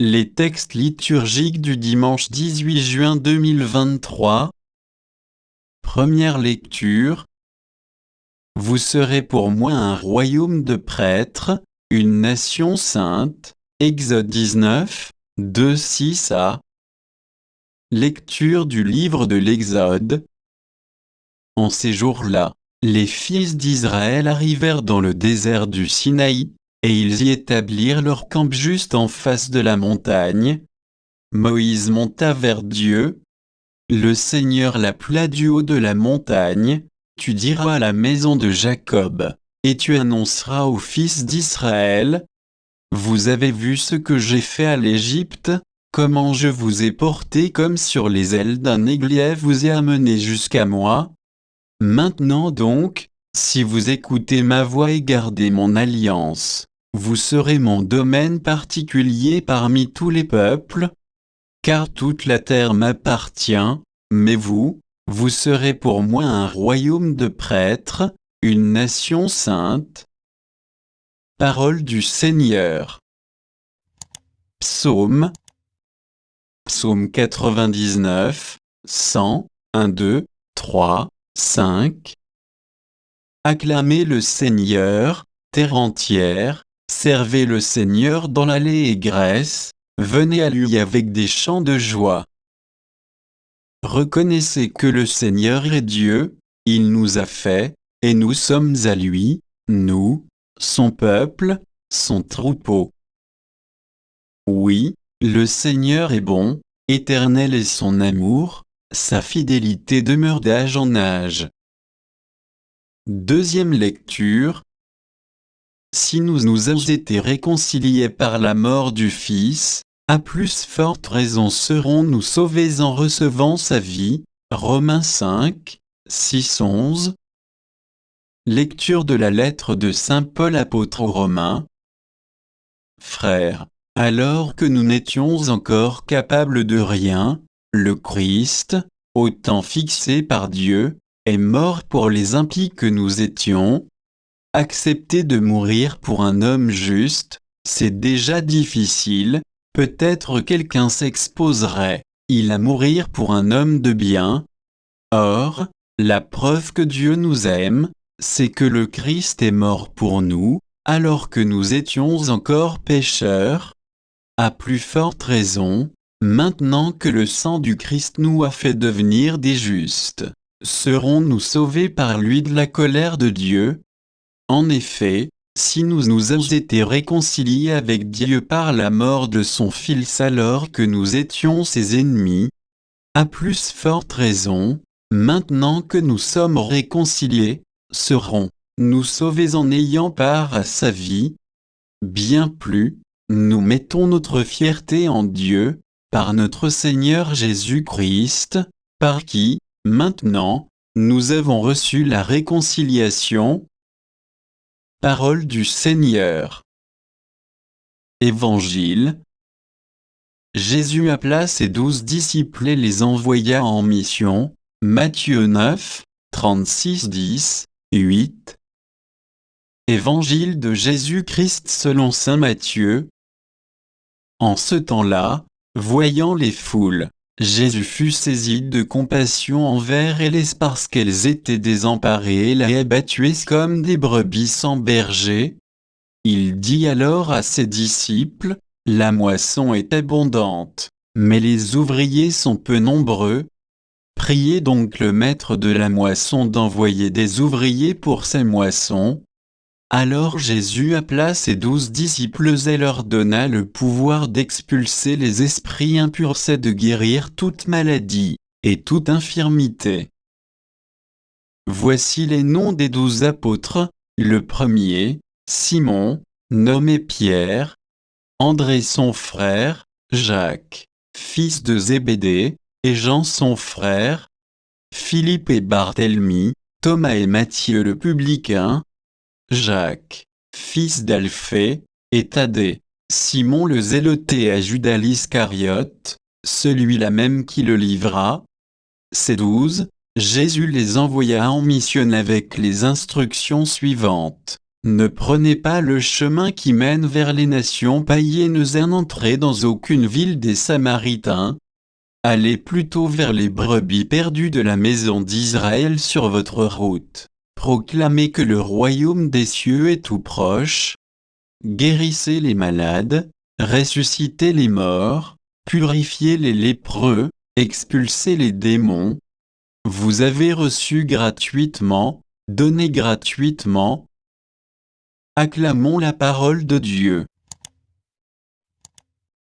Les textes liturgiques du dimanche 18 juin 2023. Première lecture. Vous serez pour moi un royaume de prêtres, une nation sainte. Exode 19, 2-6a. Lecture du livre de l'Exode. En ces jours-là, les fils d'Israël arrivèrent dans le désert du Sinaï, et ils y établirent leur camp juste en face de la montagne. Moïse monta vers Dieu. Le Seigneur l'appela du haut de la montagne. Tu diras à la maison de Jacob, et tu annonceras aux fils d'Israël. Vous avez vu ce que j'ai fait à l'Égypte, comment je vous ai porté comme sur les ailes d'un aigle et vous ai amené jusqu'à moi. Maintenant donc, si vous écoutez ma voix et gardez mon alliance, vous serez mon domaine particulier parmi tous les peuples, car toute la terre m'appartient, mais vous serez pour moi un royaume de prêtres, une nation sainte. Parole du Seigneur. Psaume 99, 100, 1, 2, 3, 5. Acclamez le Seigneur, terre entière, servez le Seigneur dans l'allégresse, venez à lui avec des chants de joie. Reconnaissez que le Seigneur est Dieu, il nous a fait, et nous sommes à lui, nous, son peuple, son troupeau. Oui, le Seigneur est bon, éternel est son amour, sa fidélité demeure d'âge en âge. Deuxième lecture. Si nous avons été réconciliés par la mort du Fils, à plus forte raison serons-nous sauvés en recevant sa vie. Romains 5, 6, 11. Lecture de la lettre de saint Paul apôtre aux Romains. Frères, alors que nous n'étions encore capables de rien, le Christ, au temps fixé par Dieu, est mort pour les impies que nous étions. Accepter de mourir pour un homme juste, c'est déjà difficile. Peut-être quelqu'un s'exposerait, il à mourir pour un homme de bien. Or, la preuve que Dieu nous aime, c'est que le Christ est mort pour nous, alors que nous étions encore pécheurs. À plus forte raison, maintenant que le sang du Christ nous a fait devenir des justes, serons-nous sauvés par lui de la colère de Dieu? En effet, si nous avons été réconciliés avec Dieu par la mort de son Fils alors que nous étions ses ennemis, à plus forte raison, maintenant que nous sommes réconciliés, serons-nous sauvés en ayant part à sa vie. Bien plus, nous mettons notre fierté en Dieu, par notre Seigneur Jésus-Christ, par qui, maintenant, nous avons reçu la réconciliation. Parole du Seigneur. Évangile. Jésus appela ses 12 disciples et les envoya en mission. Matthieu 9, 36, 10, 8. Évangile de Jésus-Christ selon saint Matthieu. En ce temps-là, voyant les foules, Jésus fut saisi de compassion envers elles parce qu'elles étaient désemparées et abattues comme des brebis sans berger. Il dit alors à ses disciples, la moisson est abondante, mais les ouvriers sont peu nombreux. Priez donc le maître de la moisson d'envoyer des ouvriers pour sa moisson. Alors Jésus appela ses 12 disciples et leur donna le pouvoir d'expulser les esprits impurs et de guérir toute maladie et toute infirmité. Voici les noms des 12 apôtres. Le premier, Simon, nommé Pierre, André son frère, Jacques, fils de Zébédée, et Jean son frère, Philippe et Barthélemy, Thomas et Matthieu le publicain, Jacques, fils d'Alphée, et Thaddée, Simon le zéloté à Judas l'Iscariote, celui-là même qui le livra. Ces 12, Jésus les envoya en mission avec les instructions suivantes. Ne prenez pas le chemin qui mène vers les nations païennes et n'entrez dans aucune ville des Samaritains. Allez plutôt vers les brebis perdues de la maison d'Israël sur votre route. Proclamez que le royaume des cieux est tout proche. Guérissez les malades, ressuscitez les morts, purifiez les lépreux, expulsez les démons. Vous avez reçu gratuitement, donnez gratuitement. Acclamons la parole de Dieu.